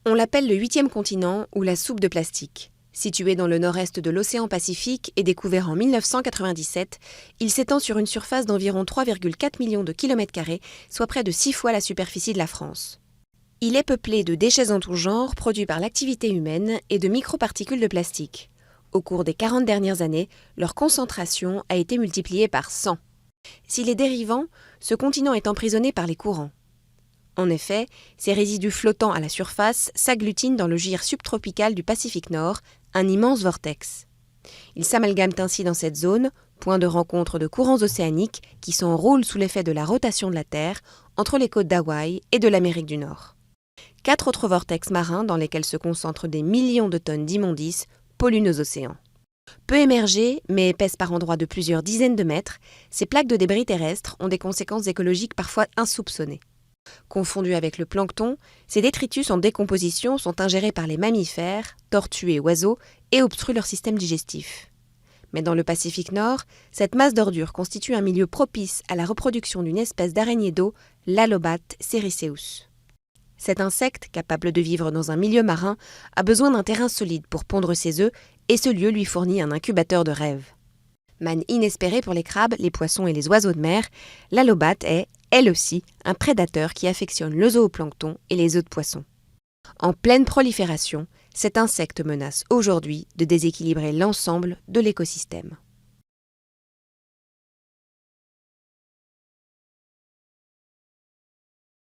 On l'appelle le 8e continent ou la soupe de plastique. Situé dans le nord-est de l'océan Pacifique et découvert en 1997, il s'étend sur une surface d'environ 3,4 millions de km², soit près de 6 fois la superficie de la France. Il est peuplé de déchets en tout genre produits par l'activité humaine et de microparticules de plastique. Au cours des 40 dernières années, leur concentration a été multipliée par 100. S'il est dérivant, ce continent est emprisonné par les courants. En effet, ces résidus flottants à la surface s'agglutinent dans le gir subtropical du Pacifique Nord, un immense vortex. Ils s'amalgament ainsi dans cette zone, point de rencontre de courants océaniques qui s'enroulent sous l'effet de la rotation de la Terre entre les côtes d'Hawaï et de l'Amérique du Nord. 4 autres vortex marins dans lesquels se concentrent des millions de tonnes d'immondices polluent nos océans. Peu émergées, mais épaisses par endroits de plusieurs dizaines de mètres, ces plaques de débris terrestres ont des conséquences écologiques parfois insoupçonnées. Confondus avec le plancton, ces détritus en décomposition sont ingérés par les mammifères, tortues et oiseaux et obstruent leur système digestif. Mais dans le Pacifique Nord, cette masse d'ordures constitue un milieu propice à la reproduction d'une espèce d'araignée d'eau, l'Alobat sericeus. Cet insecte, capable de vivre dans un milieu marin, a besoin d'un terrain solide pour pondre ses œufs et ce lieu lui fournit un incubateur de rêve. Manne inespérée pour les crabes, les poissons et les oiseaux de mer, l'Alobat est, elle aussi, un prédateur qui affectionne le zooplancton et les œufs de poisson. En pleine prolifération, cet insecte menace aujourd'hui de déséquilibrer l'ensemble de l'écosystème.